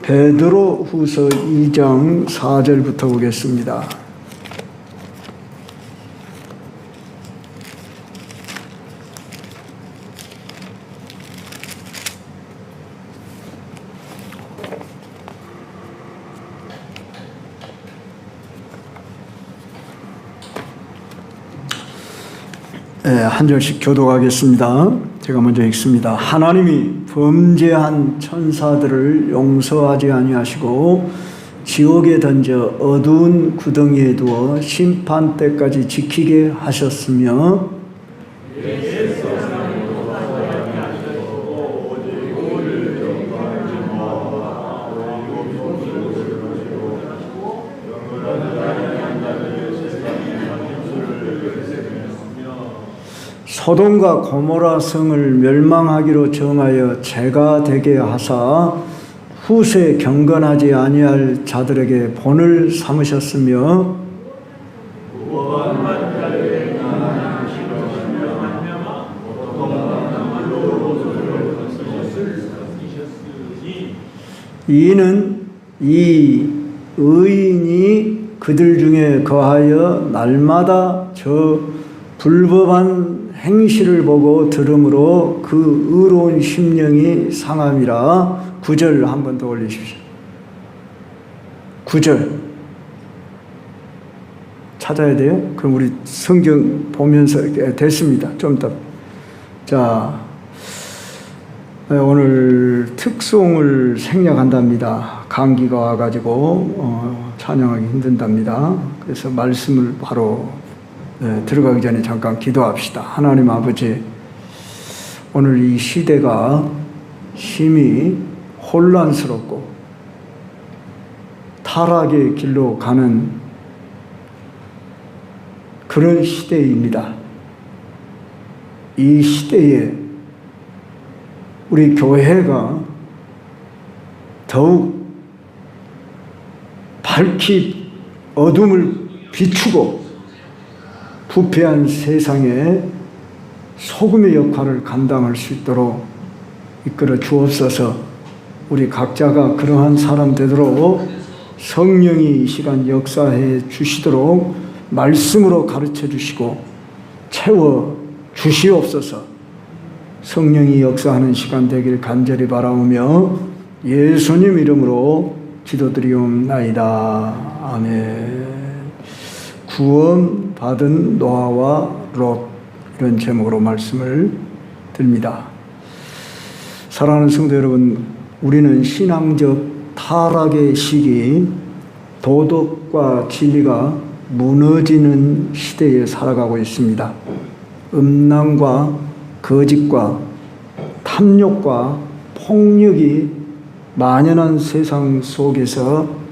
베드로후서 2장 4절부터 보겠습니다. 한 절씩 교독하겠습니다. 제가 먼저 읽습니다. 하나님이 범죄한 천사들을 용서하지 아니하시고 지옥에 던져 어두운 구덩이에 두어 심판 때까지 지키게 하셨으며 소돔과 고모라 성을 멸망하기로 정하여 죄가 되게 하사 후세 경건하지 아니할 자들에게 본을 삼으셨으며 이는 이 의인이 그들 중에 거하여 날마다 저 불법한 행실을 보고 들음으로 그 의로운 심령이 상함이라. 9절 한 번 더 올리십시오. 9절 찾아야 돼요? 그럼 우리 성경 보면서 됐습니다. 좀 더. 자, 오늘 특송을 생략한답니다. 감기가 와가지고 찬양하기 힘든답니다. 그래서 말씀을 바로 들어가기 전에 잠깐 기도합시다. 하나님 아버지, 오늘 이 시대가 심히 혼란스럽고 타락의 길로 가는 그런 시대입니다. 이 시대에 우리 교회가 더욱 밝히 어둠을 비추고 부패한 세상에 소금의 역할을 감당할 수 있도록 이끌어 주옵소서. 우리 각자가 그러한 사람 되도록 성령이 이 시간 역사해 주시도록 말씀으로 가르쳐 주시고 채워 주시옵소서. 성령이 역사하는 시간 되길 간절히 바라오며 예수님 이름으로 기도드리옵나이다. 아멘. 구원 받은 노아와 롯, 이런 제목으로 말씀을 드립니다. 사랑하는 성도 여러분, 우리는 신앙적 타락의 시기, 도덕과 진리가 무너지는 시대에 살아가고 있습니다. 음란과 거짓과 탐욕과 폭력이 만연한 세상 속에서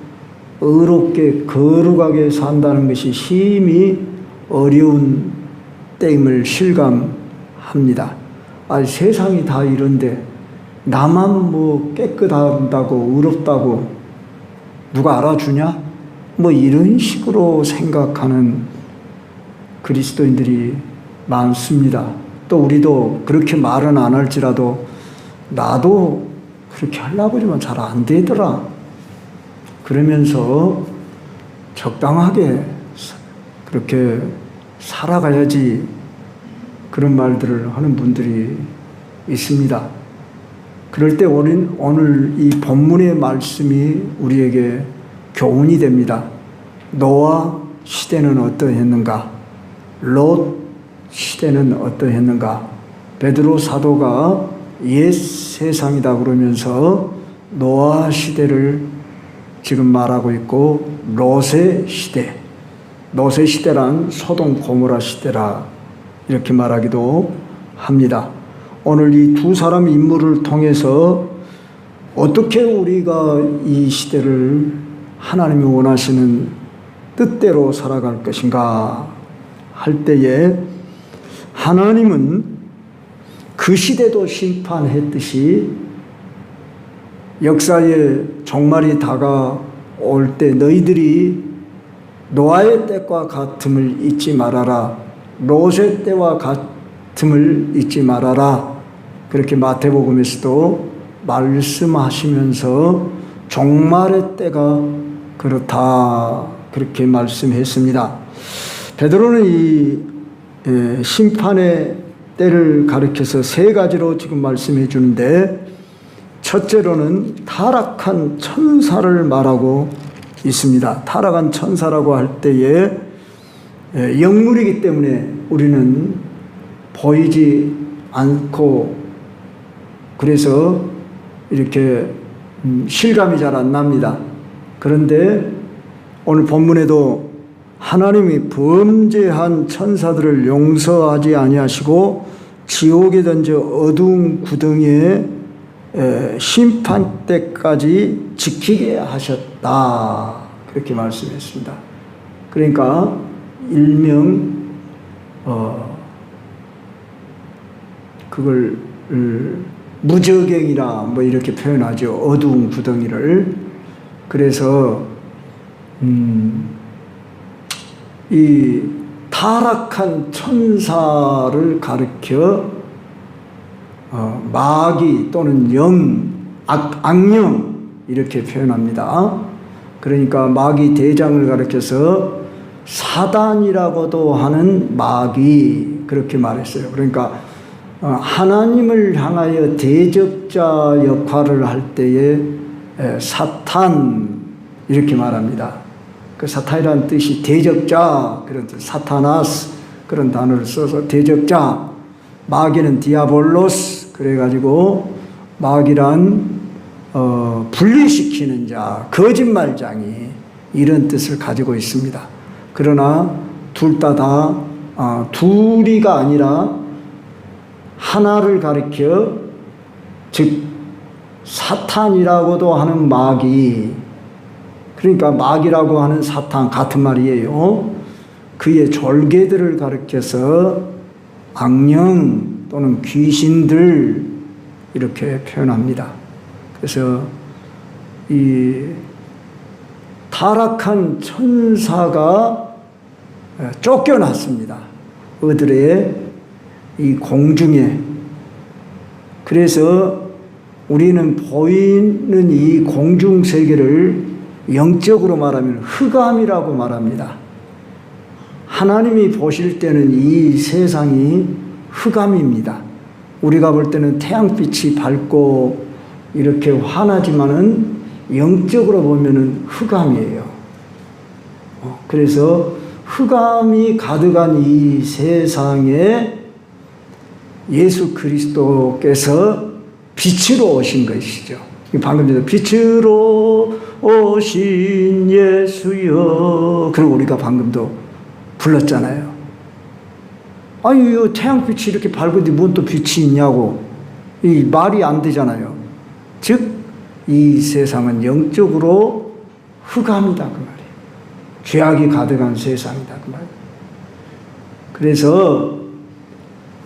의롭게 거룩하게 산다는 것이 심히 어려운 때임을 실감합니다. 세상이 다 이런데 나만 뭐 깨끗하다고 의롭다고 누가 알아주냐? 뭐 이런 식으로 생각하는 그리스도인들이 많습니다. 또 우리도 그렇게 말은 안 할지라도 나도 그렇게 하려고 하지만 잘 안 되더라. 그러면서 적당하게 그렇게 살아가야지, 그런 말들을 하는 분들이 있습니다. 그럴 때 오늘 이 본문의 말씀이 우리에게 교훈이 됩니다. 노아 시대는 어떠했는가? 롯 시대는 어떠했는가? 베드로 사도가 옛 세상이다 그러면서 노아 시대를 지금 말하고 있고, 롯의 시대, 롯의 시대란 소돔 고모라 시대라 이렇게 말하기도 합니다. 오늘 이 두 사람 인물을 통해서 어떻게 우리가 이 시대를 하나님이 원하시는 뜻대로 살아갈 것인가 할 때에, 하나님은 그 시대도 심판했듯이 역사의 종말이 다가올 때 너희들이 노아의 때와 같음을 잊지 말아라, 롯의 때와 같음을 잊지 말아라, 그렇게 마태복음에서도 말씀하시면서 종말의 때가 그렇다 그렇게 말씀했습니다. 베드로는 이 심판의 때를 가리켜서 세 가지로 지금 말씀해 주는데, 첫째로는 타락한 천사를 말하고 있습니다. 타락한 천사라고 할 때에 영물이기 때문에 우리는 보이지 않고, 그래서 이렇게 실감이 잘 안 납니다. 그런데 오늘 본문에도 하나님이 범죄한 천사들을 용서하지 아니하시고 지옥에 던져 어두운 구덩이에 심판 때까지 지키게 하셨다 그렇게 말씀했습니다. 그러니까 일명 그걸 무저갱이라 뭐 이렇게 표현하죠. 어두운 구덩이를. 그래서 이 타락한 천사를 가리켜 마귀 또는 악령 이렇게 표현합니다. 그러니까 마귀 대장을 가리켜서 사단이라고도 하는 마귀 그렇게 말했어요. 그러니까 하나님을 향하여 대적자 역할을 할 때에 사탄 이렇게 말합니다. 그 사탄이라는 뜻이 대적자 그런 뜻, 사타나스 그런 단어를 써서 대적자, 마귀는 디아볼로스 그래가지고 마귀란 분리시키는 자, 거짓말장이 이런 뜻을 가지고 있습니다. 그러나 둘 다 둘이가 아니라 하나를 가리켜, 즉 사탄이라고도 하는 마귀, 그러니까 마귀라고 하는 사탄 같은 말이에요. 그의 졸개들을 가리켜서 악령 또는 귀신들 이렇게 표현합니다. 그래서 이 타락한 천사가 쫓겨났습니다. 어들의 이 공중에. 그래서 우리는 보이는 이 공중 세계를 영적으로 말하면 흑암이라고 말합니다. 하나님이 보실 때는 이 세상이 흑암입니다. 우리가 볼 때는 태양빛이 밝고 이렇게 환하지만은 영적으로 보면은 흑암이에요. 그래서 흑암이 가득한 이 세상에 예수 그리스도께서 빛으로 오신 것이죠. 방금 전에 빛으로 오신 예수여, 그리고 우리가 방금도 불렀잖아요. 아니, 태양빛이 이렇게 밝은데 뭔 또 빛이 있냐고. 이 말이 안 되잖아요. 즉, 이 세상은 영적으로 흑암이다 그 말이에요. 죄악이 가득한 세상이다 그 말이에요. 그래서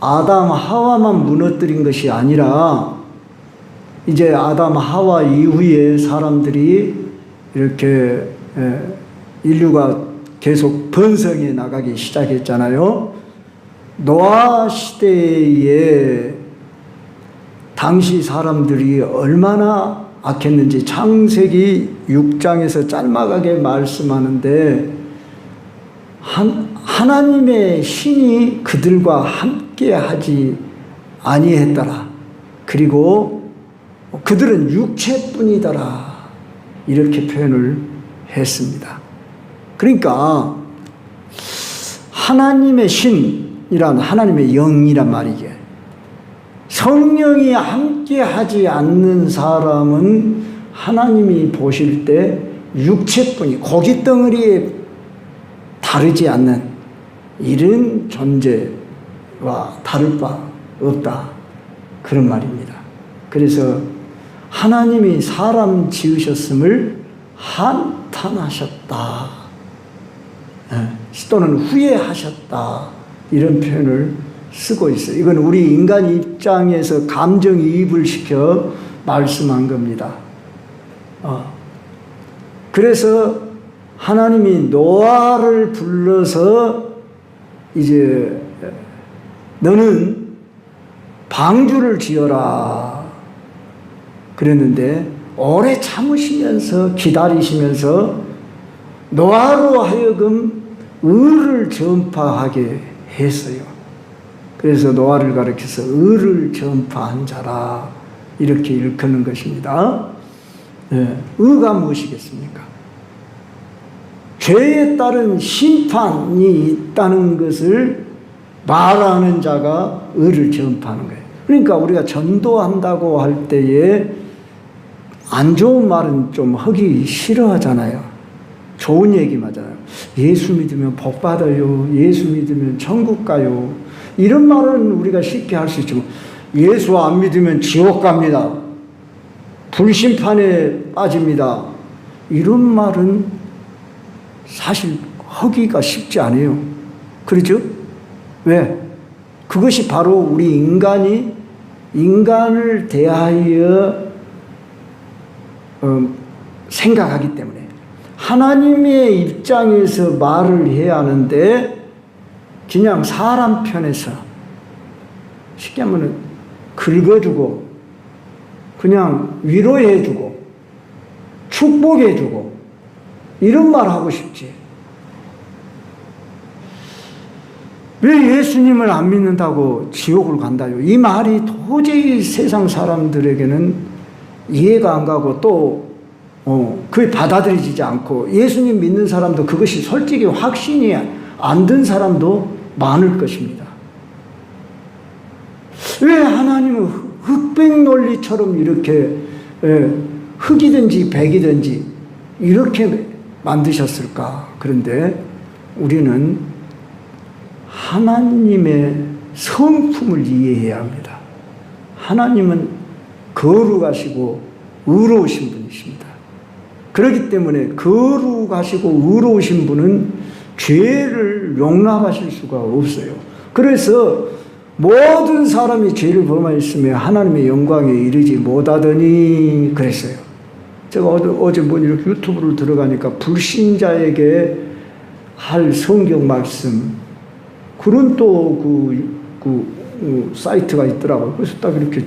아담 하와만 무너뜨린 것이 아니라 이제 아담 하와 이후에 사람들이 이렇게 인류가 계속 번성해 나가기 시작했잖아요. 노아 시대에 당시 사람들이 얼마나 악했는지 창세기 6장에서 짤막하게 말씀하는데, 하나님의 신이 그들과 함께 하지 아니했더라. 그리고 그들은 육체뿐이더라. 이렇게 표현을 했습니다. 그러니까 하나님의 신이란 하나님의 영이란 말이죠. 성령이 함께 하지 않는 사람은 하나님이 보실 때 육체뿐이, 고깃덩어리에 다르지 않는 이런 존재와 다를 바 없다. 그런 말입니다. 그래서 하나님이 사람 지으셨음을 한탄하셨다. 또는 후회하셨다. 이런 표현을 쓰고 있어요. 이건 우리 인간 입장에서 감정이입을 시켜 말씀한 겁니다. 그래서 하나님이 노아를 불러서 이제 너는 방주를 지어라 그랬는데, 오래 참으시면서 기다리시면서 노아로 하여금 의를 전파하게 했어요. 그래서 노아를 가리켜서 의를 전파한 자라 이렇게 일컫는 것입니다. 네. 의가 무엇이겠습니까? 죄에 따른 심판이 있다는 것을 말하는 자가 의를 전파하는 거예요. 그러니까 우리가 전도한다고 할 때에 안 좋은 말은 좀 하기 싫어하잖아요. 좋은 얘기만 하잖아요. 예수 믿으면 복 받아요. 예수 믿으면 천국 가요. 이런 말은 우리가 쉽게 할 수 있지만 예수 안 믿으면 지옥 갑니다. 불심판에 빠집니다. 이런 말은 사실 하기가 쉽지 않아요. 그렇죠? 왜? 그것이 바로 우리 인간을 대하여 생각하기 때문에 하나님의 입장에서 말을 해야 하는데 그냥 사람 편에서 쉽게 하면 긁어주고 그냥 위로해주고 축복해주고 이런 말 하고 싶지. 왜 예수님을 안 믿는다고 지옥을 간다요? 이 말이 도저히 세상 사람들에게는 이해가 안 가고 또 그게 받아들여지지 않고 예수님 믿는 사람도 그것이 솔직히 확신이 안 든 사람도 많을 것입니다. 왜 하나님은 흑백 논리처럼 이렇게 흑이든지 백이든지 이렇게 만드셨을까? 그런데 우리는 하나님의 성품을 이해해야 합니다. 하나님은 거룩하시고 의로우신 분이십니다. 그렇기 때문에 거룩하시고 의로우신 분은 죄를 용납하실 수가 없어요. 그래서 모든 사람이 죄를 범하였으며 하나님의 영광에 이르지 못하더니 그랬어요. 제가 어제 뭐 이렇게 유튜브를 들어가니까 불신자에게 할 성경 말씀 그런 또 그 사이트가 있더라고요. 그래서 딱 이렇게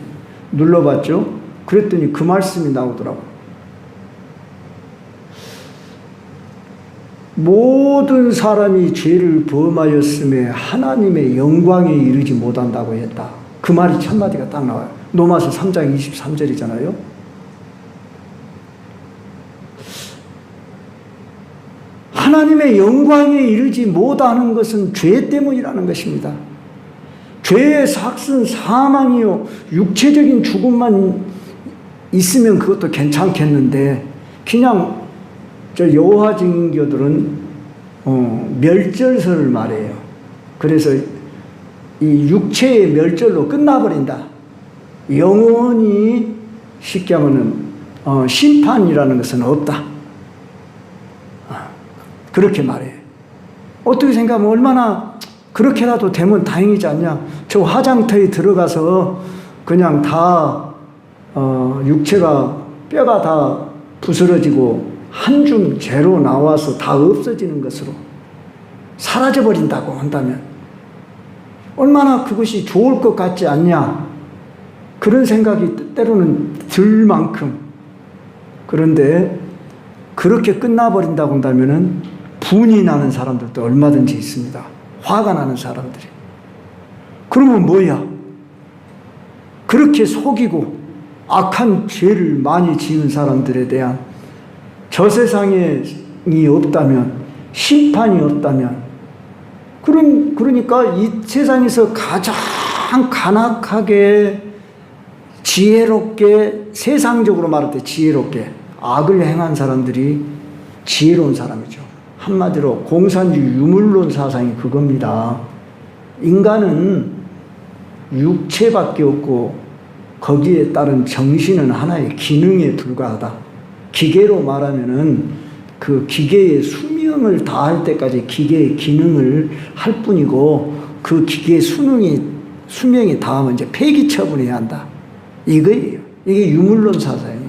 눌러봤죠. 그랬더니 그 말씀이 나오더라고요. 모든 사람이 죄를 범하였음에 하나님의 영광에 이르지 못한다고 했다. 그 말이 첫 마디가 딱 나와요. 로마서 3장 23절이잖아요. 하나님의 영광에 이르지 못하는 것은 죄 때문이라는 것입니다. 죄의 삭은 사망이요. 육체적인 죽음만 있으면 그것도 괜찮겠는데 그냥 저 여호와 증인교들은 멸절설을 말해요. 그래서 이 육체의 멸절로 끝나버린다. 영원히 쉽게 하면은 심판이라는 것은 없다. 그렇게 말해요. 어떻게 생각하면 얼마나 그렇게라도 되면 다행이지 않냐. 저 화장터에 들어가서 그냥 다 육체가 뼈가 다 부스러지고 한 줌 죄로 나와서 다 없어지는 것으로 사라져버린다고 한다면 얼마나 그것이 좋을 것 같지 않냐. 그런 생각이 때로는 들 만큼. 그런데 그렇게 끝나버린다고 한다면 분이 나는 사람들도 얼마든지 있습니다. 화가 나는 사람들이. 그러면 뭐야? 그렇게 속이고 악한 죄를 많이 지은 사람들에 대한 저 세상이 없다면, 심판이 없다면, 그러니까 이 세상에서 가장 간악하게 지혜롭게, 세상적으로 말할 때 지혜롭게 악을 행한 사람들이 지혜로운 사람이죠. 한마디로 공산주의 유물론 사상이 그겁니다. 인간은 육체밖에 없고 거기에 따른 정신은 하나의 기능에 불과하다. 기계로 말하면은 그 기계의 수명을 다할 때까지 기계의 기능을 할 뿐이고 그 기계의 수명이 다하면 이제 폐기 처분해야 한다. 이거예요. 이게 유물론 사상이에요.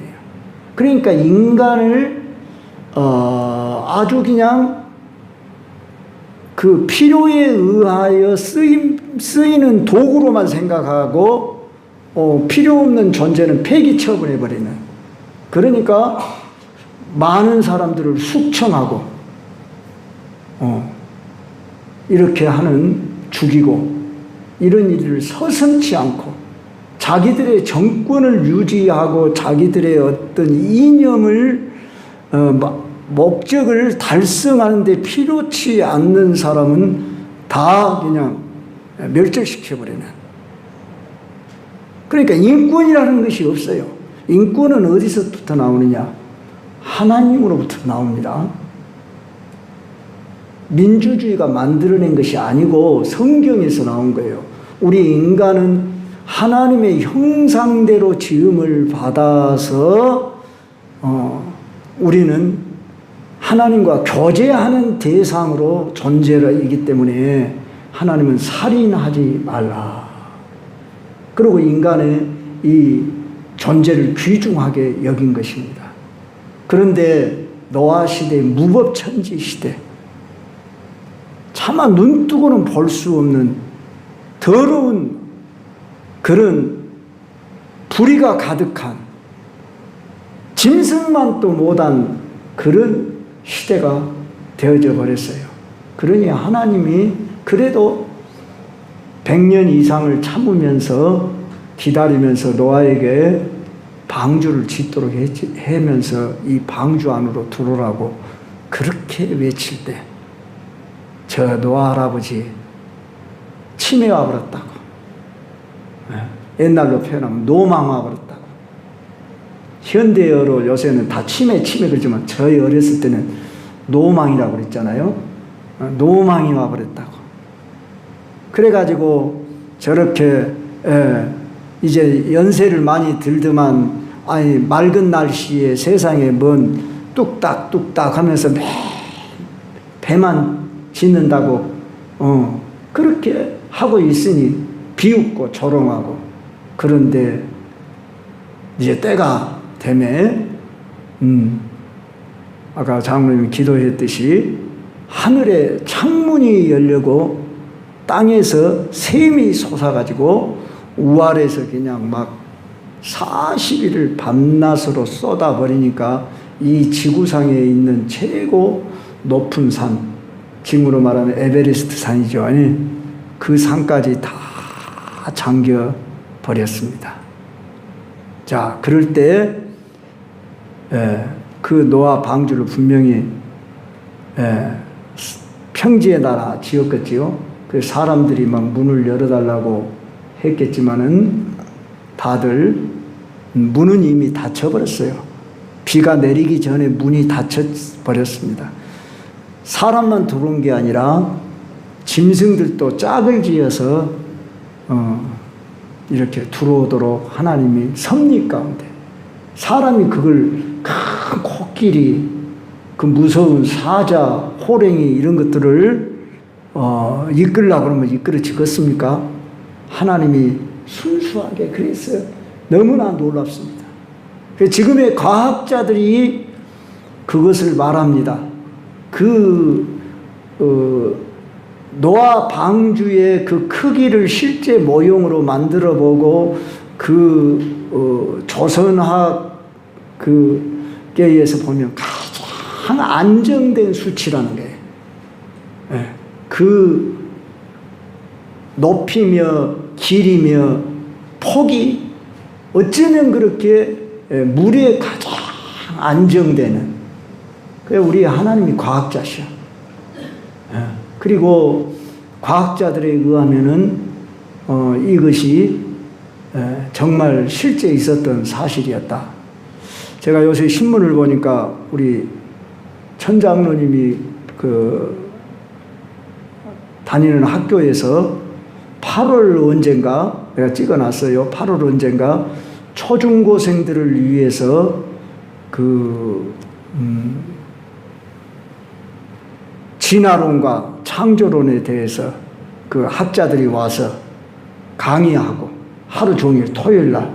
그러니까 인간을 아주 그냥 그 필요에 의하여 쓰이는 도구로만 생각하고 필요 없는 존재는 폐기 처분해버리는 그러니까 많은 사람들을 숙청하고 이렇게 하는 죽이고 이런 일을 서슴지 않고 자기들의 정권을 유지하고 자기들의 어떤 이념을 목적을 달성하는 데 필요치 않는 사람은 다 그냥 멸절시켜버리는. 그러니까 인권이라는 것이 없어요. 인권은 어디서부터 나오느냐? 하나님으로부터 나옵니다. 민주주의가 만들어낸 것이 아니고 성경에서 나온 거예요. 우리 인간은 하나님의 형상대로 지음을 받아서 우리는 하나님과 교제하는 대상으로 존재이기 때문에 하나님은 살인하지 말라. 그리고 인간의 이 존재를 귀중하게 여긴 것입니다. 그런데 노아 시대, 무법천지 시대, 차마 눈뜨고는 볼 수 없는 더러운 그런 불의가 가득한 짐승만도 못한 그런 시대가 되어져 버렸어요. 그러니 하나님이 그래도 100년 이상을 참으면서 기다리면서 노아에게 방주를 짓도록 하면서 이 방주 안으로 들어오라고 그렇게 외칠 때 저 노아 할아버지 치매 와버렸다고. 옛날로 표현하면 노망 와버렸다고. 현대어로 요새는 다 치매 그러지만 저희 어렸을 때는 노망이라고 그랬잖아요. 노망이 와버렸다고. 그래가지고 저렇게 이제 연세를 많이 들더만 아니 맑은 날씨에 세상에 뭔 뚝딱뚝딱 하면서 매일 배만 짓는다고 그렇게 하고 있으니 비웃고 조롱하고. 그런데 이제 때가 되매 아까 장로님이 기도했듯이 하늘에 창문이 열리고 땅에서 샘이 솟아가지고 우아래서 그냥 막 40일을 밤낮으로 쏟아버리니까 이 지구상에 있는 최고 높은 산, 지금으로 말하면 에베레스트 산이죠. 그 산까지 다 잠겨버렸습니다. 자, 그럴 때 그 노아 방주를 분명히 평지에 나라 지었겠지요. 그 사람들이 막 문을 열어달라고 했겠지만은 다들 문은 이미 닫혀버렸어요. 비가 내리기 전에 문이 닫혀버렸습니다. 사람만 들어온 게 아니라 짐승들도 짝을 지어서 이렇게 들어오도록 하나님이 섭리 가운데 사람이 그걸 큰 코끼리, 그 무서운 사자, 호랭이 이런 것들을 이끌려고 그러면 이끌어지겠습니까? 하나님이 순수하게 그랬어요. 너무나 놀랍습니다. 지금의 과학자들이 그것을 말합니다. 노아 방주의 그 크기를 실제 모형으로 만들어 보고 조선학 계에서 보면 가장 안정된 수치라는 거예요. 그 높이며 길이며 폭이 어쩌면 그렇게 물에 가장 안정되는. 우리 하나님이 과학자시야. 그리고 과학자들에 의하면은 이것이 정말 실제 있었던 사실이었다. 제가 요새 신문을 보니까 우리 천장로님이 다니는 학교에서 8월 언젠가 내가 찍어놨어요. 8월 언젠가 초중고생들을 위해서 진화론과 창조론에 대해서 그 학자들이 와서 강의하고 하루 종일 토요일 날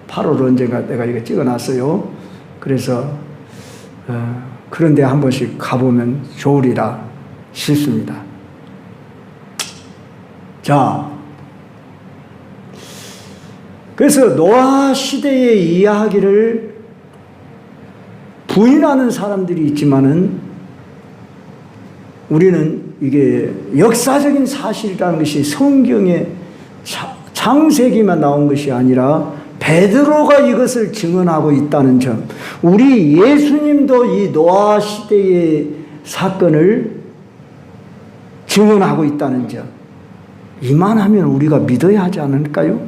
8월 언젠가 내가 이거 찍어놨어요. 그래서 그런 데 한 번씩 가보면 좋으리라 싶습니다. 자, 그래서 노아 시대의 이야기를 부인하는 사람들이 있지만은 우리는 이게 역사적인 사실이라는 것이 성경의 창세기만 나온 것이 아니라 베드로가 이것을 증언하고 있다는 점, 우리 예수님도 이 노아 시대의 사건을 증언하고 있다는 점, 이만하면 우리가 믿어야 하지 않을까요?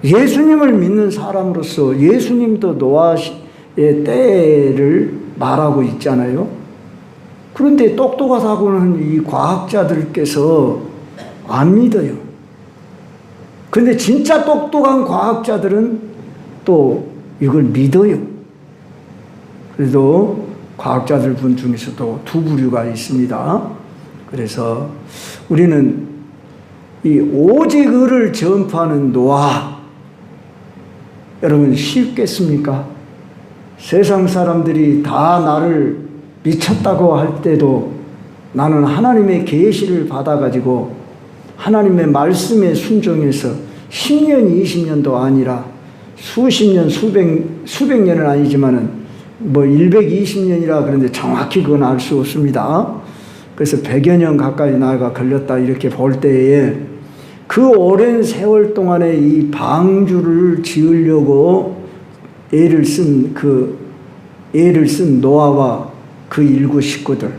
예수님을 믿는 사람으로서 예수님도 노아의 때를 말하고 있잖아요. 그런데 똑똑하다고는 이 과학자들께서 안 믿어요. 그런데 진짜 똑똑한 과학자들은 또 이걸 믿어요. 그래도 과학자들 분 중에서도 두 부류가 있습니다. 그래서 우리는 이 오직 의를 전파하는 노아, 여러분 쉽겠습니까? 세상 사람들이 다 나를 미쳤다고 할 때도 나는 하나님의 계시를 받아가지고 하나님의 말씀에 순종해서 10년, 20년도 아니라 수십 년, 수백 년은 아니지만은 뭐 120년이라 그런데 정확히 그건 알 수 없습니다. 그래서 100여 년 가까이 나이가 걸렸다 이렇게 볼 때에 그 오랜 세월 동안에 이 방주를 지으려고 애를 쓴 노아와 그 일구 식구들,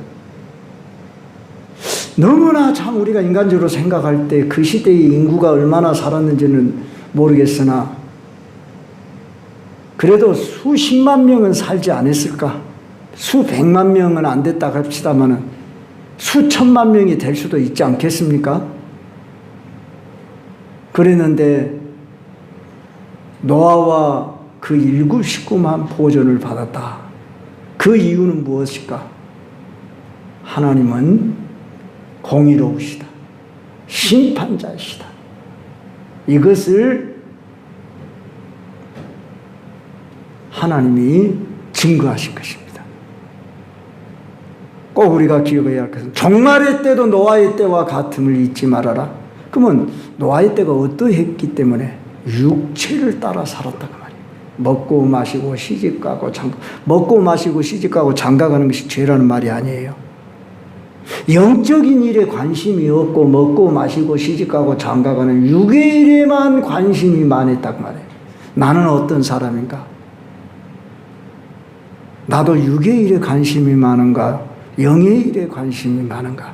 너무나 참 우리가 인간적으로 생각할 때 그 시대의 인구가 얼마나 살았는지는 모르겠으나 그래도 수십만 명은 살지 않았을까? 수백만 명은 안 됐다 합시다마는 수천만 명이 될 수도 있지 않겠습니까? 그랬는데 노아와 그 일곱 식구만 보존을 받았다. 그 이유는 무엇일까? 하나님은 공의로우시다. 심판자이시다. 이것을 하나님이 증거하신 것입니다. 꼭 우리가 기억해야 할 것은 종말의 때도 노아의 때와 같음을 잊지 말아라. 그러면 노아의 때가 어떠했기 때문에 육체를 따라 살았다고 말이에요. 먹고 마시고 시집가고 먹고 마시고 시집가고 장가가는 것이 죄라는 말이 아니에요. 영적인 일에 관심이 없고 먹고 마시고 시집가고 장가가는 육의 일에만 관심이 많았다고 말이에요. 나는 어떤 사람인가? 나도 육의 일에 관심이 많은가? 영의 일에 관심이 많은가?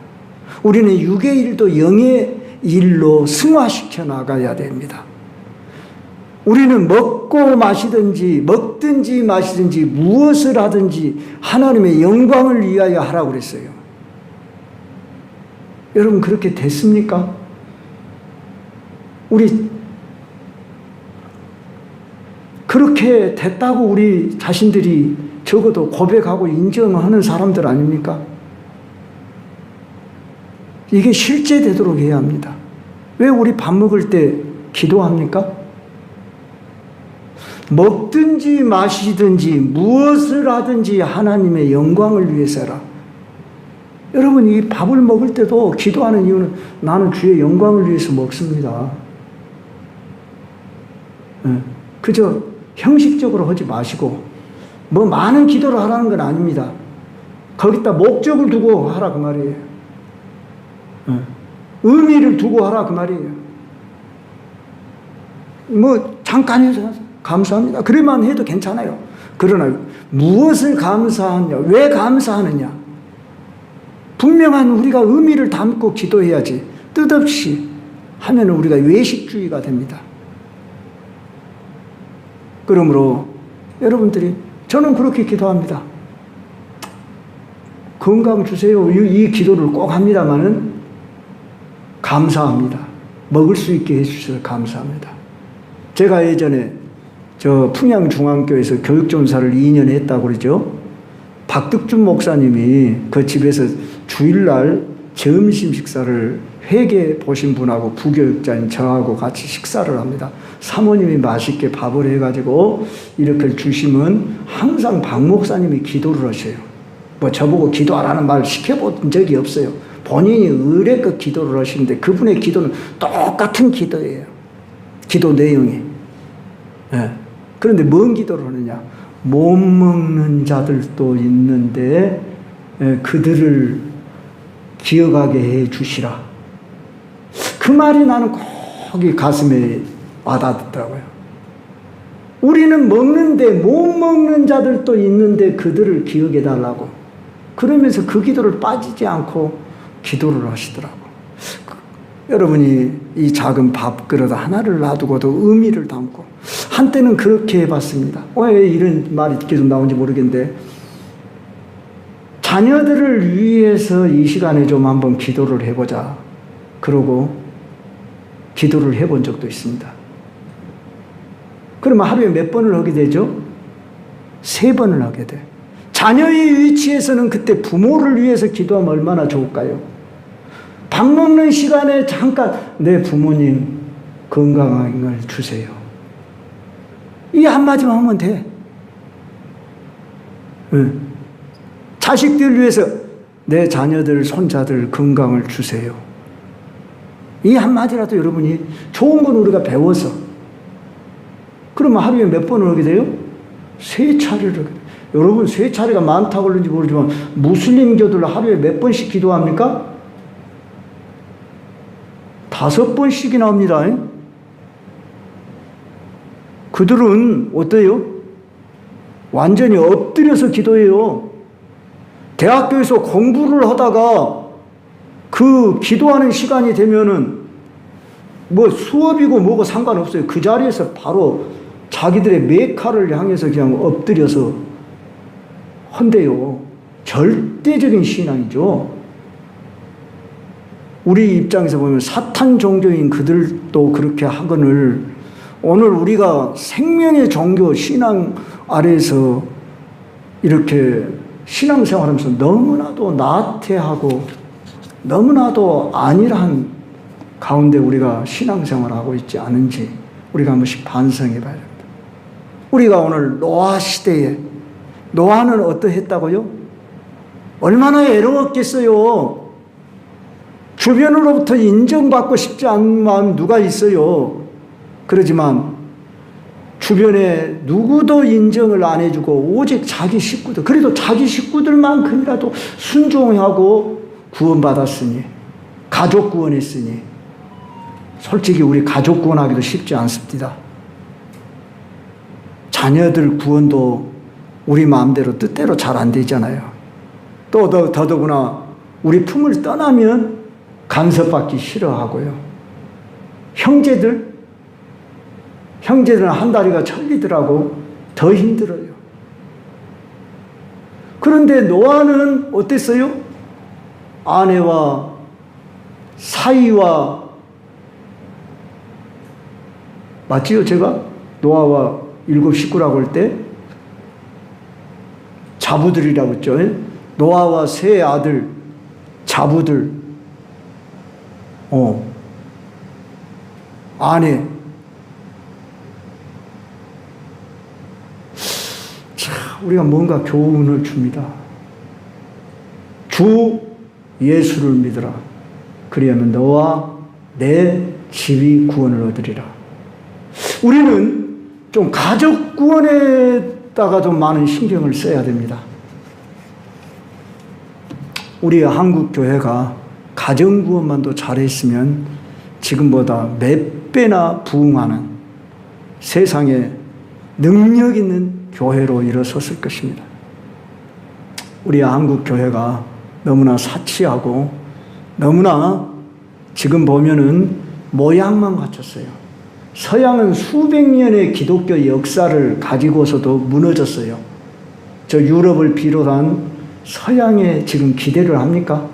우리는 육의 일도 영의 일로 승화시켜 나가야 됩니다. 우리는 먹고 마시든지 먹든지 마시든지 무엇을 하든지 하나님의 영광을 위하여 하라고 그랬어요. 여러분 그렇게 됐습니까? 우리 그렇게 됐다고 우리 자신들이 적어도 고백하고 인정하는 사람들 아닙니까? 이게 실제되도록 해야 합니다. 왜 우리 밥 먹을 때 기도합니까? 먹든지 마시든지 무엇을 하든지 하나님의 영광을 위해서라. 여러분 이 밥을 먹을 때도 기도하는 이유는 나는 주의 영광을 위해서 먹습니다. 그저 형식적으로 하지 마시고 뭐 많은 기도를 하라는 건 아닙니다. 거기다 목적을 두고 하라 그 말이에요. 의미를 두고 하라 그 말이에요. 뭐 잠깐 해서 감사합니다. 그래만 해도 괜찮아요. 그러나 무엇을 감사하냐, 왜 감사하느냐, 분명한 우리가 의미를 담고 기도해야지 뜻없이 하면 우리가 외식주의가 됩니다. 그러므로 여러분들이, 저는 그렇게 기도합니다. 건강 주세요. 이 기도를 꼭 합니다마는 감사합니다. 먹을 수 있게 해주셔서 감사합니다. 제가 예전에 저 풍양중앙교회에서 교육전사를 2년 했다고 그러죠. 박득준 목사님이 그 집에서 주일날 점심 식사를 회계 보신 분하고 부교육자인 저하고 같이 식사를 합니다. 사모님이 맛있게 밥을 해가지고 이렇게 주시면 항상 박 목사님이 기도를 하셔요. 뭐 저보고 기도하라는 말 시켜본 적이 없어요. 본인이 의뢰껏 기도를 하시는데 그분의 기도는 똑같은 기도예요. 기도 내용이. 네. 그런데 뭔 기도를 하느냐? 못 먹는 자들도 있는데 그들을 기억하게 해 주시라. 그 말이 나는 거기 가슴에 와닿더라고요. 우리는 먹는데 못 먹는 자들도 있는데 그들을 기억해 달라고. 그러면서 그 기도를 빠지지 않고 기도를 하시더라고. 여러분이 이 작은 밥그릇 하나를 놔두고도 의미를 담고, 한때는 그렇게 해봤습니다. 왜 이런 말이 계속 나온지 모르겠는데, 자녀들을 위해서 이 시간에 좀 한번 기도를 해보자. 그러고 기도를 해본 적도 있습니다. 그러면 하루에 몇 번을 하게 되죠? 3번을 하게 돼. 자녀의 위치에서는 그때 부모를 위해서 기도하면 얼마나 좋을까요? 밥 먹는 시간에 잠깐 내 부모님 건강을 주세요. 이 한마디만 하면 돼. 자식들 위해서 내 자녀들, 손자들 건강을 주세요. 이 한마디라도 여러분이 좋은 건 우리가 배워서, 그러면 하루에 몇 번을 하게 돼요? 3차례를. 여러분 3차례가 많다고 그런지 모르지만 무슬림교들 하루에 몇 번씩 기도합니까? 5번씩이나 합니다. 그들은 어때요? 완전히 엎드려서 기도해요. 대학교에서 공부를 하다가 그 기도하는 시간이 되면은 뭐 수업이고 뭐고 상관없어요. 그 자리에서 바로 자기들의 메카를 향해서 그냥 엎드려서 한대요. 절대적인 신앙이죠. 우리 입장에서 보면 사탄 종교인 그들도 그렇게 하거늘, 오늘 우리가 생명의 종교 신앙 아래에서 이렇게 신앙생활하면서 너무나도 나태하고 너무나도 안일한 가운데 우리가 신앙생활하고 있지 않은지 우리가 한 번씩 반성해 봐야 됩니다. 우리가 오늘 노아 시대에, 노아는 어떠했다고요? 얼마나 애로웠겠어요. 주변으로부터 인정받고 싶지 않은 마음 누가 있어요. 그러지만 주변에 누구도 인정을 안 해주고 오직 자기 식구들, 그래도 자기 식구들만큼이라도 순종하고 구원받았으니, 가족 구원했으니, 솔직히 우리 가족 구원하기도 쉽지 않습니다. 자녀들 구원도 우리 마음대로 뜻대로 잘 안 되잖아요. 또 더더구나 우리 품을 떠나면 간섭받기 싫어하고요. 형제들은 한 다리가 천리더라고 더 힘들어요. 그런데 노아는 어땠어요? 아내와 사위와, 맞지요? 제가 노아와 7 식구라고 할 때 자부들이라고 했죠. 노아와 3 아들 자부들, 아내. 자, 우리가 뭔가 교훈을 줍니다. 주 예수를 믿으라. 그리하면 너와 내 집이 구원을 얻으리라. 우리는 좀 가족 구원에다가 좀 많은 신경을 써야 됩니다. 우리 한국 교회가 가정 구원만도 잘했으면 지금보다 몇 배나 부흥하는 세상에 능력 있는 교회로 일어섰을 것입니다. 우리 한국 교회가 너무나 사치하고 너무나 지금 보면은 모양만 갖췄어요. 서양은 수백 년의 기독교 역사를 가지고서도 무너졌어요. 저 유럽을 비롯한 서양에 지금 기대를 합니까?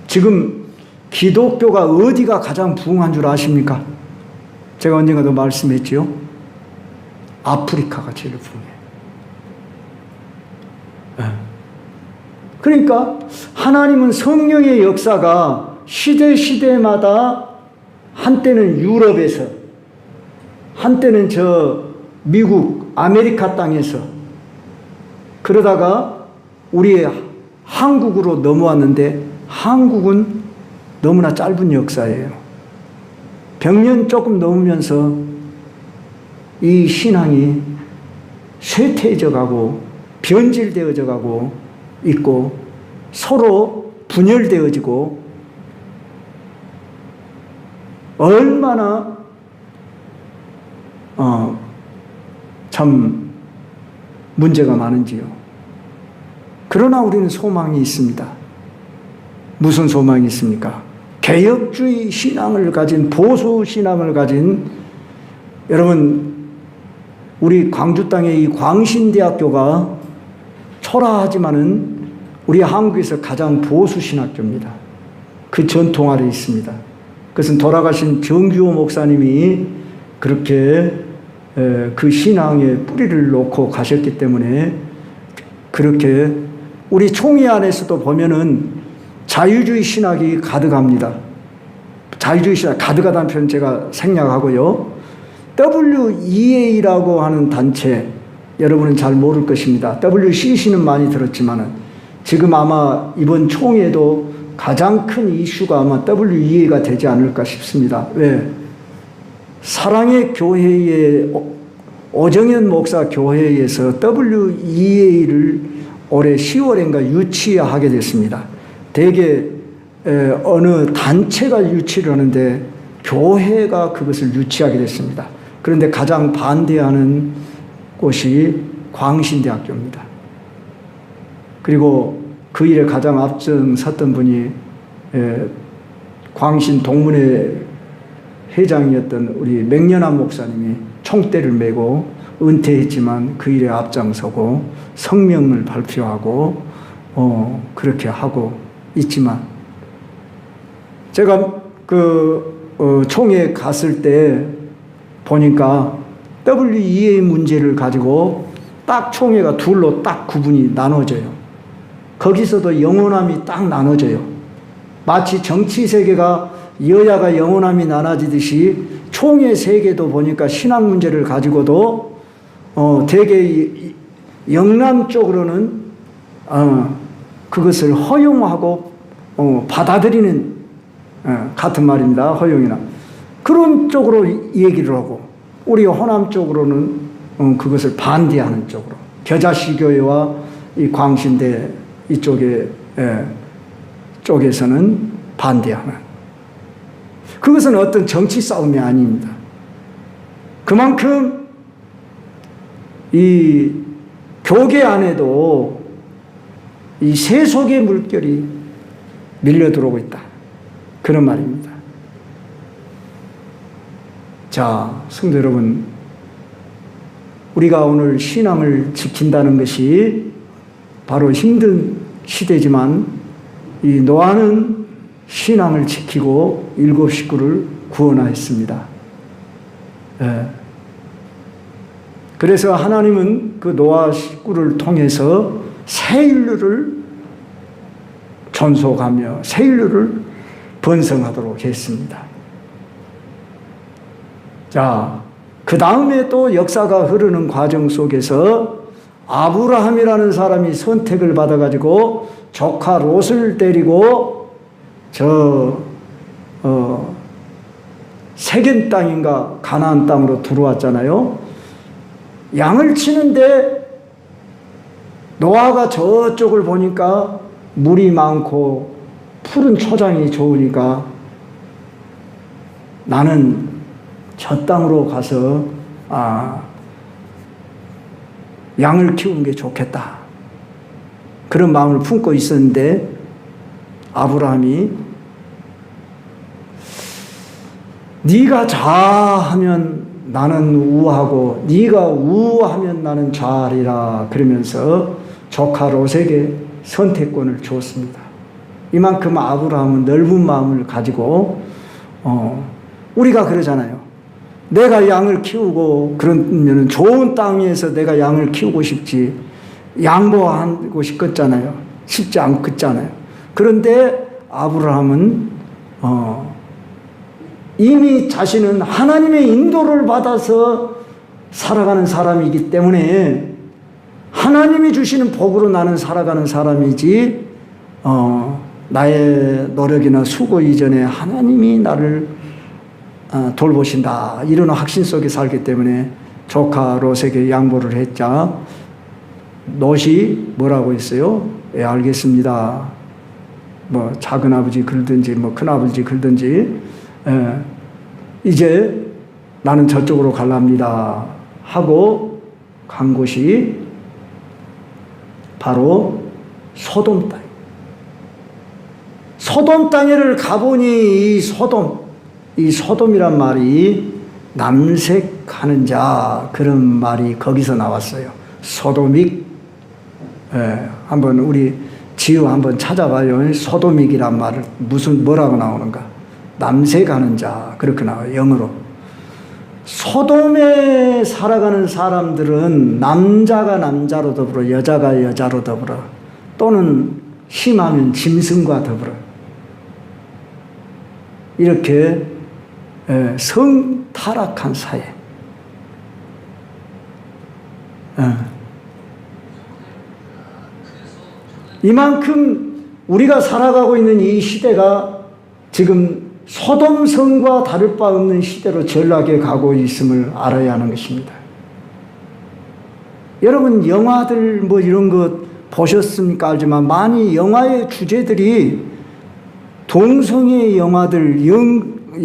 지금 기독교가 어디가 가장 부흥한 줄 아십니까? 제가 언젠가도 말씀했지요. 아프리카가 제일 부흥해요. 그러니까 하나님은 성령의 역사가 시대마다, 한때는 유럽에서, 한때는 저 미국, 아메리카 땅에서, 그러다가 우리의 한국으로 넘어왔는데 한국은 너무나 짧은 역사예요. 100년 조금 넘으면서 이 신앙이 쇠퇴해져 가고 변질되어져 가고 있고 서로 분열되어지고 얼마나 참 문제가 많은지요. 그러나 우리는 소망이 있습니다. 무슨 소망이 있습니까? 개혁주의 신앙을 가진, 보수 신앙을 가진, 여러분 우리 광주 땅의 이 광신대학교가 초라하지만은 우리 한국에서 가장 보수 신학교입니다. 그 전통 아래 있습니다. 그것은 돌아가신 정규호 목사님이 그렇게 그 신앙에 뿌리를 놓고 가셨기 때문에 그렇게 우리 총회 안에서도 보면은 자유주의 신학이 가득합니다. 자유주의 신학 가득하다는 표현 제가 생략하고요. WEA라고 하는 단체, 여러분은 잘 모를 것입니다. WCC는 많이 들었지만은 지금 아마 이번 총회도 가장 큰 이슈가 아마 WEA가 되지 않을까 싶습니다. 왜? 사랑의 교회의 오정현 목사 교회에서 WEA를 올해 10월인가 유치하게 됐습니다. 대개 어느 단체가 유치를 하는데 교회가 그것을 유치하게 됐습니다. 그런데 가장 반대하는 곳이 광신대학교입니다. 그리고 그 일에 가장 앞장섰던 분이 광신 동문회 회장이었던 우리 맹년한 목사님이 총대를 메고 은퇴했지만 그 일에 앞장서고 성명을 발표하고 그렇게 하고 있지만 제가 총회에 갔을 때 보니까 WEA 문제를 가지고 딱 총회가 둘로 딱 구분이 나눠져요. 거기서도 영원함이 딱 나눠져요. 마치 정치 세계가 여야가 영원함이 나눠지듯이 총회 세계도 보니까 신학 문제를 가지고도 대개 영남 쪽으로는 그것을 허용하고 받아들이는 같은 말입니다. 허용이나 그런 쪽으로 얘기를 하고 우리 호남 쪽으로는 그것을 반대하는 쪽으로 겨자씨교회와 이 광신대 쪽에서는 반대하는 그것은 어떤 정치 싸움이 아닙니다. 그만큼 이 교계 안에도 이 세속의 물결이 밀려 들어오고 있다. 그런 말입니다. 자, 성도 여러분, 우리가 오늘 신앙을 지킨다는 것이 바로 힘든 시대지만 이 노아는 신앙을 지키고 7 식구를 구원하였습니다. 그래서 하나님은 그 노아 식구를 통해서 새 인류를 존속하며 새 인류를 번성하도록 했습니다. 자, 그 다음에 또 역사가 흐르는 과정 속에서 아브라함이라는 사람이 선택을 받아가지고 조카 롯을 데리고 세겜 땅인가 가나안 땅으로 들어왔잖아요. 양을 치는데 노아가 저쪽을 보니까 물이 많고 푸른 초장이 좋으니까 나는 저 땅으로 가서 양을 키우는 게 좋겠다. 그런 마음을 품고 있었는데 아브라함이 네가 좌하면 나는 우하고 네가 우하면 나는 좌하리라 그러면서 조카 롯에게 선택권을 주었습니다. 이만큼 아브라함은 넓은 마음을 가지고 우리가 그러잖아요. 내가 양을 키우고 그러면 좋은 땅에서 내가 양을 키우고 싶지 양보하고 싶겠잖아요. 쉽지 않겠잖아요. 그런데 아브라함은 이미 자신은 하나님의 인도를 받아서 살아가는 사람이기 때문에 하나님이 주시는 복으로 나는 살아가는 사람이지 나의 노력이나 수고 이전에 하나님이 나를 돌보신다 이런 확신 속에 살기 때문에 조카 롯에게 양보를 했자 롯이 뭐라고 했어요? 예, 알겠습니다. 뭐 작은 아버지 그러든지 뭐 큰 아버지 그러든지 이제 나는 저쪽으로 갈랍니다 하고 간 곳이 바로 소돔 땅. 소돔 땅에를 가보니 이 소돔이란 말이 남색하는 자, 그런 말이 거기서 나왔어요. 소돔익. 한번 우리 지우 한번 찾아봐요. 소돔익이란 말을 뭐라고 나오는가? 남색하는 자, 그렇게 나와요. 영어로. 소돔에 살아가는 사람들은 남자가 남자로 더불어 여자가 여자로 더불어 또는 심하면 짐승과 더불어 이렇게 성타락한 사회. 이만큼 우리가 살아가고 있는 이 시대가 지금 소돔성과 다를 바 없는 시대로 전락해 가고 있음을 알아야 하는 것입니다. 여러분 영화들 뭐 이런 것 보셨습니까? 알지만 많이 영화의 주제들이 동성애 영화들,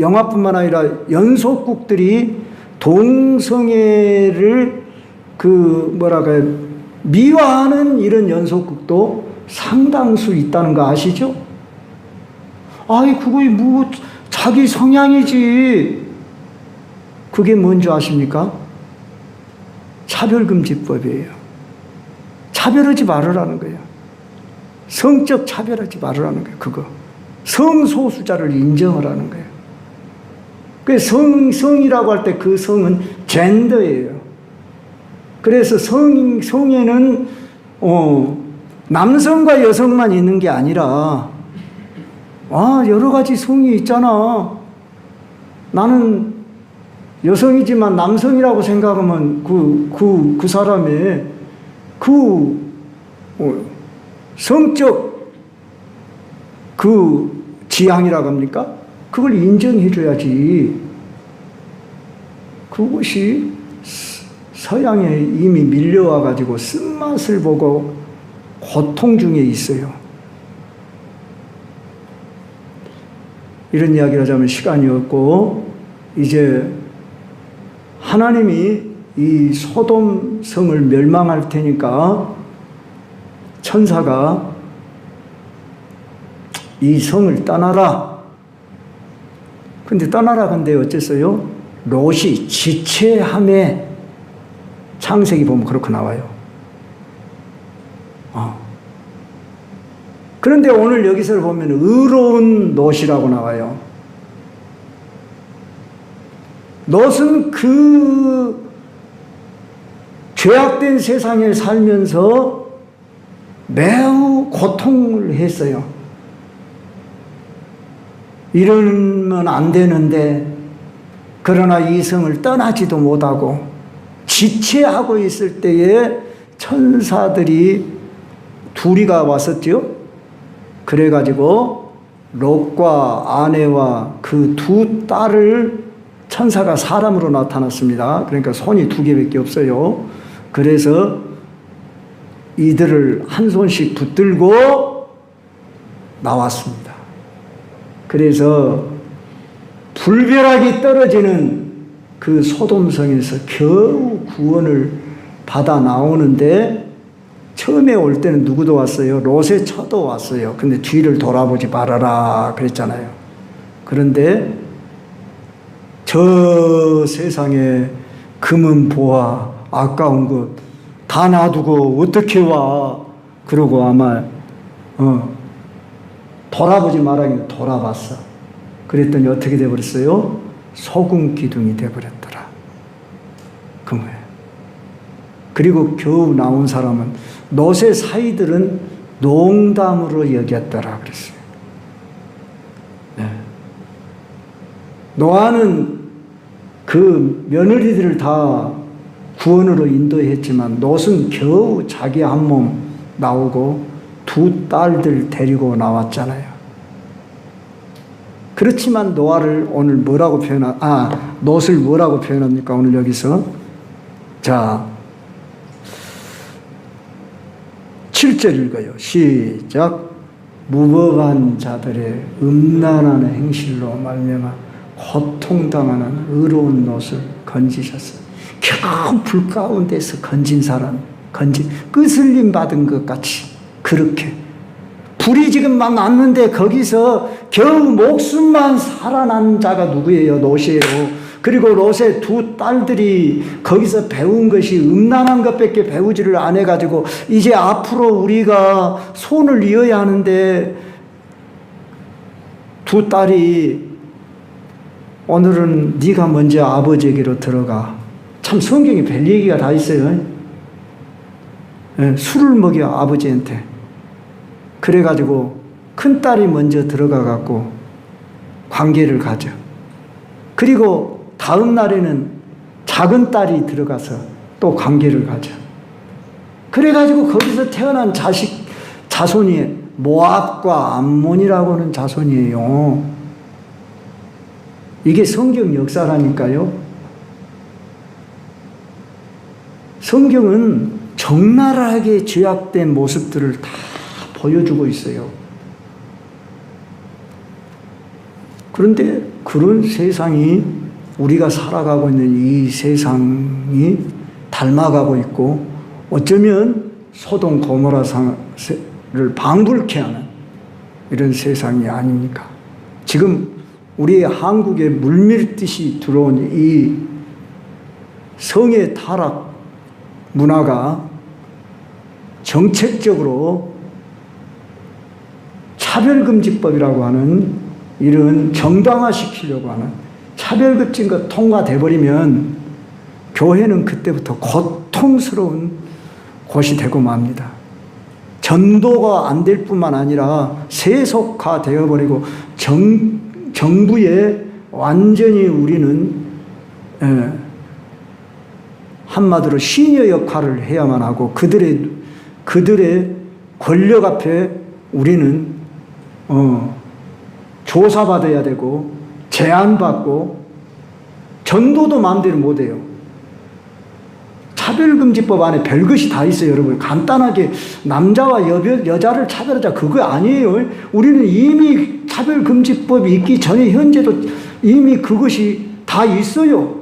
영화뿐만 아니라 연속극들이 동성애를 미화하는 이런 연속극도 상당수 있다는 거 아시죠? 아이, 그거이 뭐 자기 성향이지. 그게 뭔지 아십니까? 차별금지법이에요. 차별하지 말으라는 거예요. 성적 차별하지 말으라는 거예요. 그거. 성소수자를 인정하라는 거예요. 그 성이라고 할 때 그 성은 젠더예요. 그래서 성에는 남성과 여성만 있는 게 아니라 여러 가지 성이 있잖아. 나는 여성이지만 남성이라고 생각하면 그 사람의 성적 지향이라고 합니까? 그걸 인정해 줘야지. 그것이 서양에 이미 밀려와 가지고 쓴맛을 보고 고통 중에 있어요. 이런 이야기를 하자면 시간이 없고, 이제 하나님이 이 소돔 성을 멸망할 테니까 천사가 이 성을 떠나라. 근데 떠나라 근데 어쨌어요? 롯이 지체함에, 창세기 보면 그렇게 나와요. 그런데 오늘 여기서 보면 의로운 롯이라고 나와요. 롯은 그 죄악된 세상에 살면서 매우 고통을 했어요. 이러면 안 되는데, 그러나 이 성을 떠나지도 못하고 지체하고 있을 때에 천사들이 둘이가 왔었죠. 그래가지고 롯과 아내와 그 두 딸을, 천사가 사람으로 나타났습니다. 그러니까 손이 두 개밖에 없어요. 그래서 이들을 한 손씩 붙들고 나왔습니다. 그래서 불벼락이 떨어지는 그 소돔성에서 겨우 구원을 받아 나오는데, 처음에 올 때는 누구도 왔어요? 롯의 처도 왔어요. 근데 뒤를 돌아보지 말아라 그랬잖아요. 그런데 저 세상에 금은 보아 아까운 것 다 놔두고 어떻게 와? 그러고 아마 돌아보지 말라니 돌아봤어. 그랬더니 어떻게 돼버렸어요? 소금 기둥이 돼버렸더라. 그 뭐예요? 그리고 겨우 나온 사람은 롯의 사이들은 농담으로 여겼더라 그랬어요. 네. 노아는 그 며느리들을 다 구원으로 인도했지만 롯은 겨우 자기 한 몸 나오고 두 딸들 데리고 나왔잖아요. 그렇지만 노아를 오늘 롯을 뭐라고 표현합니까? 오늘 여기서 자, 7절 읽어요. 시작. 무법한 자들의 음란한 행실로 말미암아 고통당하는 의로운 롯을 건지셨어요. 겨우 불 가운데서 건진 사람, 끄슬림 받은 것 같이 그렇게 불이 지금 막 났는데 거기서 겨우 목숨만 살아난 자가 누구예요? 롯이에요. 그리고 롯의 두 딸들이 거기서 배운 것이 음란한 것밖에 배우지를 안 해가지고 이제 앞으로 우리가 손을 이어야 하는데 두 딸이 오늘은 네가 먼저 아버지에게로 들어가. 참 성경에 별 얘기가 다 있어요. 술을 먹여 아버지한테. 그래가지고 큰딸이 먼저 들어가갖고 관계를 가져. 그리고 다음 날에는 작은 딸이 들어가서 또 관계를 가져. 그래가지고 거기서 태어난 자손이 모압과 암몬이라고 하는 자손이에요. 이게 성경 역사라니까요. 성경은 적나라하게 죄악된 모습들을 다 보여주고 있어요. 그런데 그런 세상이 우리가 살아가고 있는 이 세상이 닮아가고 있고 어쩌면 소돔 고모라를 방불케 하는 이런 세상이 아닙니까? 지금 우리 한국에 물밀듯이 들어온 이 성의 타락 문화가 정책적으로 차별금지법이라고 하는 이런 정당화시키려고 하는 차별급진 것 통과돼 버리면 교회는 그때부터 고통스러운 곳이 되고 맙니다. 전도가 안 될 뿐만 아니라 세속화되어 버리고 정부에 완전히 우리는 한마디로 시녀 역할을 해야만 하고 그들의 권력 앞에 우리는 조사받아야 되고 제한받고 전도도 마음대로 못해요. 차별금지법 안에 별것이 다 있어요, 여러분. 간단하게 남자와 여자를 차별하자 그거 아니에요. 우리는 이미 차별금지법이 있기 전에 현재도 이미 그것이 다 있어요.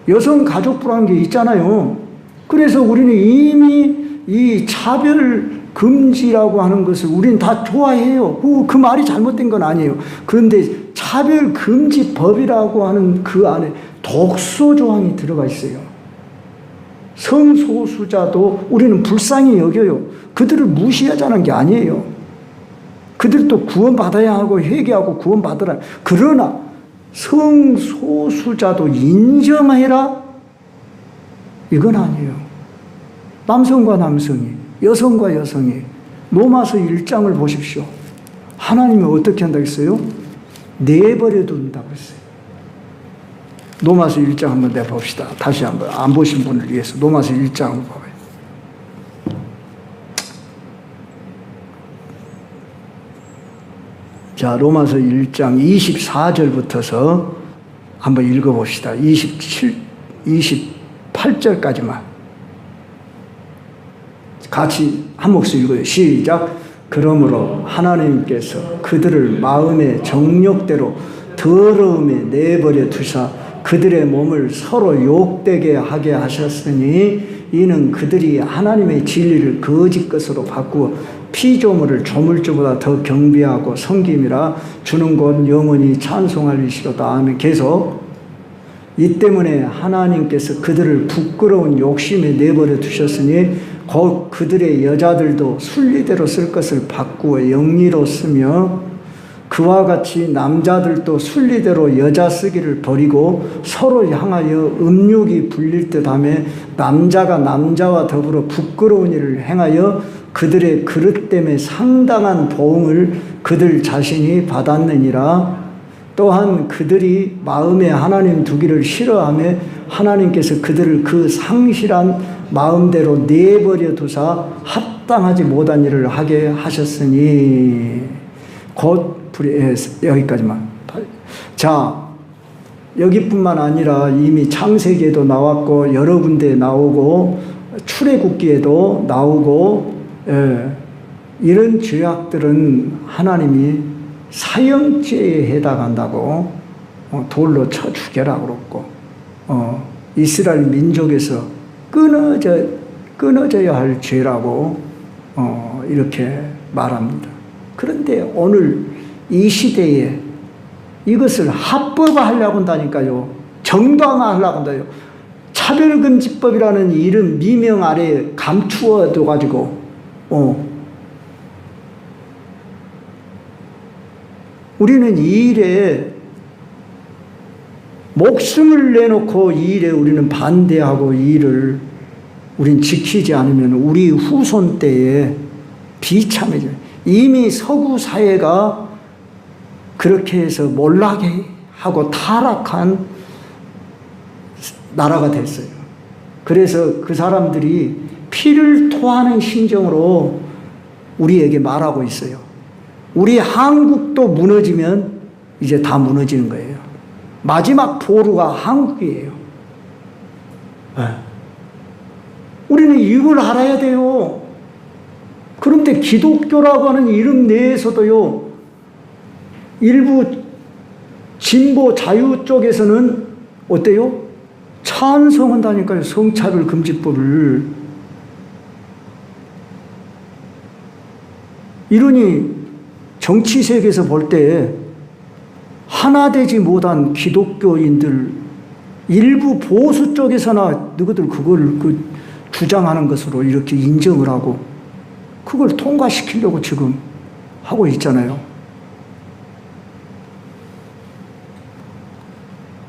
여성가족부라는 게 있잖아요. 그래서 우리는 이미 이 차별금지라고 하는 것을 우리는 다 좋아해요. 그 말이 잘못된 건 아니에요. 그런데 차별금지법이라고 하는 그 안에 독소 조항이 들어가 있어요. 성소수자도 우리는 불쌍히 여겨요. 그들을 무시하자는 게 아니에요. 그들도 구원받아야 하고 회개하고 구원받으라. 그러나 성소수자도 인정해라? 이건 아니에요. 남성과 남성이, 여성과 여성이. 로마서 1장을 보십시오. 하나님이 어떻게 한다고 했어요? 내버려 둔다고 했어요. 로마서 1장 한번 내봅시다. 다시 한번 안 보신 분을 위해서 로마서 1장을 봐봐요. 자, 로마서 1장 24절부터서 한번 읽어봅시다. 28절까지만. 같이 한 목소리 읽어요. 시작. 그러므로 하나님께서 그들을 마음의 정욕대로 더러움에 내버려 두사 그들의 몸을 서로 욕되게 하게 하셨으니 이는 그들이 하나님의 진리를 거짓 것으로 바꾸어 피조물을 조물주보다 더 경배하고 섬김이라 주는 곧 영원히 찬송할 이시로다. 아멘. 계속. 이 때문에 하나님께서 그들을 부끄러운 욕심에 내버려 두셨으니 곧 그들의 여자들도 순리대로 쓸 것을 바꾸어 영리로 쓰며 그와 같이 남자들도 순리대로 여자 쓰기를 버리고 서로 향하여 음욕이 불릴 듯하며 남자가 남자와 더불어 부끄러운 일을 행하여 그들의 그릇 때문에 상당한 보응을 그들 자신이 받았느니라. 또한 그들이 마음에 하나님 두기를 싫어하며 하나님께서 그들을 그 상실한 마음대로 내버려 두사 합당하지 못한 일을 하게 하셨으니 곧 여기까지만. 자, 여기뿐만 아니라 이미 창세기에도 나왔고 여러 군데 나오고 출애굽기에도 나오고 이런 죄악들은 하나님이 사형죄에 해당한다고 돌로 쳐 죽여라 그랬고 이스라엘 민족에서 끊어져야 할 죄라고 이렇게 말합니다. 그런데 오늘 이 시대에 이것을 합법화하려고 한다니까요. 정당화하려고 한다요. 차별금지법이라는 이름 미명 아래 감추어둬 가지고 우리는 이 일에 목숨을 내놓고 이 일에 우리는 반대하고 이 일을 우린 지키지 않으면 우리 후손 때에 비참해져요. 이미 서구 사회가 그렇게 해서 몰락해 하고 타락한 나라가 됐어요. 그래서 그 사람들이 피를 토하는 심정으로 우리에게 말하고 있어요. 우리 한국도 무너지면 이제 다 무너지는 거예요. 마지막 포로가 한국이에요. 우리는 이걸 알아야 돼요. 그런데 기독교라고 하는 이름 내에서도요, 일부 진보 자유 쪽에서는 어때요? 찬성한다니까요. 성차별 금지법을. 이러니 정치 세계에서 볼 때 하나 되지 못한 기독교인들, 일부 보수 쪽에서나 너희들 그걸 주장하는 것으로 이렇게 인정을 하고 그걸 통과시키려고 지금 하고 있잖아요.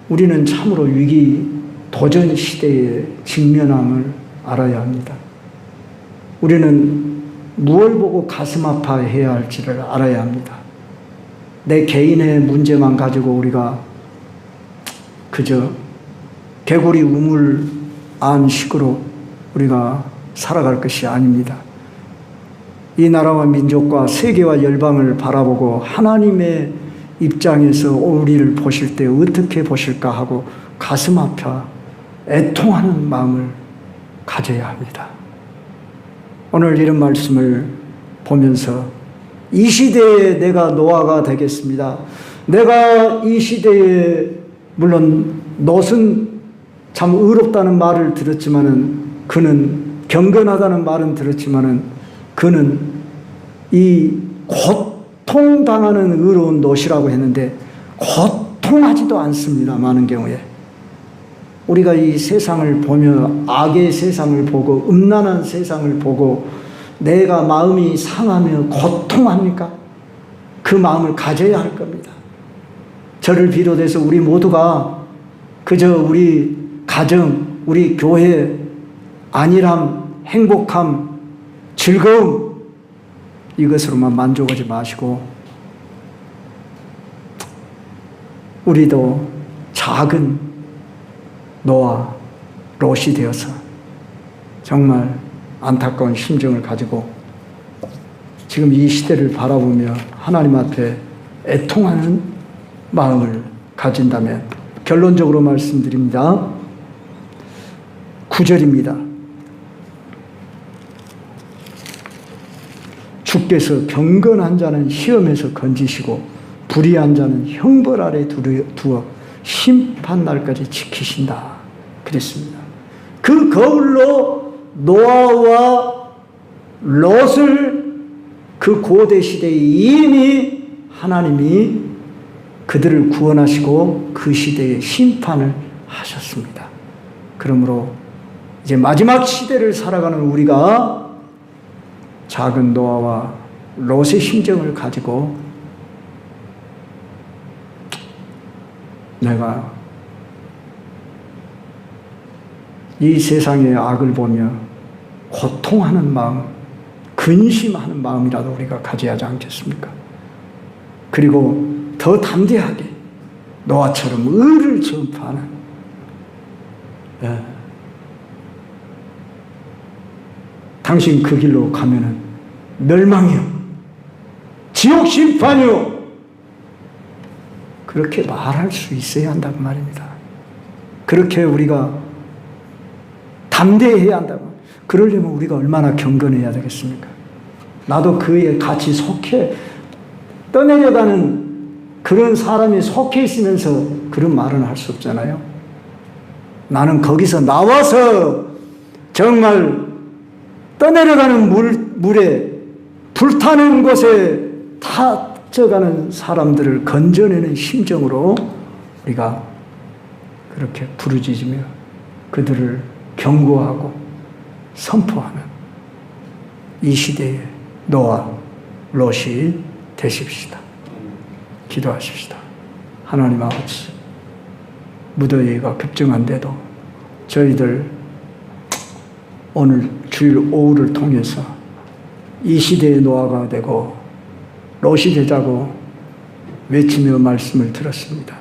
우리는 참으로 위기 도전 시대에 직면함을 알아야 합니다. 우리는 무엇을 보고 가슴 아파해야 할지를 알아야 합니다. 내 개인의 문제만 가지고 우리가 그저 개구리 우물 안 식으로 우리가 살아갈 것이 아닙니다. 이 나라와 민족과 세계와 열방을 바라보고 하나님의 입장에서 우리를 보실 때 어떻게 보실까 하고 가슴 아파 애통하는 마음을 가져야 합니다. 오늘 이런 말씀을 보면서 이 시대에 내가 노아가 되겠습니다. 내가 이 시대에 물론 롯은 참 의롭다는 말을 들었지만은 그는 경건하다는 말은 들었지만은 그는 이 고통당하는 의로운 롯이라고 했는데 고통하지도 않습니다. 많은 경우에 우리가 이 세상을 보며 악의 세상을 보고 음란한 세상을 보고 내가 마음이 상하며 고통합니까? 그 마음을 가져야 할 겁니다. 저를 비롯해서 우리 모두가 그저 우리 가정, 우리 교회 안일함, 행복함, 즐거움 이것으로만 만족하지 마시고 우리도 작은 노아, 롯이 되어서 정말 안타까운 심정을 가지고 지금 이 시대를 바라보며 하나님 앞에 애통하는 마음을 가진다면 결론적으로 말씀드립니다. 9절입니다. 주께서 경건한 자는 시험에서 건지시고 불의한 자는 형벌 아래 두어 심판날까지 지키신다. 그랬습니다. 그 거울로 노아와 롯을 그 고대 시대에 이미 하나님이 그들을 구원하시고 그 시대에 심판을 하셨습니다. 그러므로 이제 마지막 시대를 살아가는 우리가 작은 노아와 롯의 심정을 가지고 내가 이 세상의 악을 보며 고통하는 마음, 근심하는 마음이라도 우리가 가져야 하지 않겠습니까? 그리고 더 담대하게 노아처럼 의를 전파하는 당신 그 길로 가면은 멸망이요, 지옥 심판이요, 그렇게 말할 수 있어야 한다고 말입니다. 그렇게 우리가 담대해야 한다고. 그러려면 우리가 얼마나 경건해야 되겠습니까? 나도 그에 같이 속해 떠내려가는 그런 사람이 속해 있으면서 그런 말은 할 수 없잖아요. 나는 거기서 나와서 정말 떠내려가는 물에 불타는 곳에 타져가는 사람들을 건져내는 심정으로 우리가 그렇게 부르짖으며 그들을 경고하고 선포하는 이 시대의 노아, 롯이 되십시다. 기도하십시다. 하나님 아버지, 무더위가 급증한데도 저희들 오늘 주일 오후를 통해서 이 시대의 노아가 되고 롯이 되자고 외치며 말씀을 들었습니다.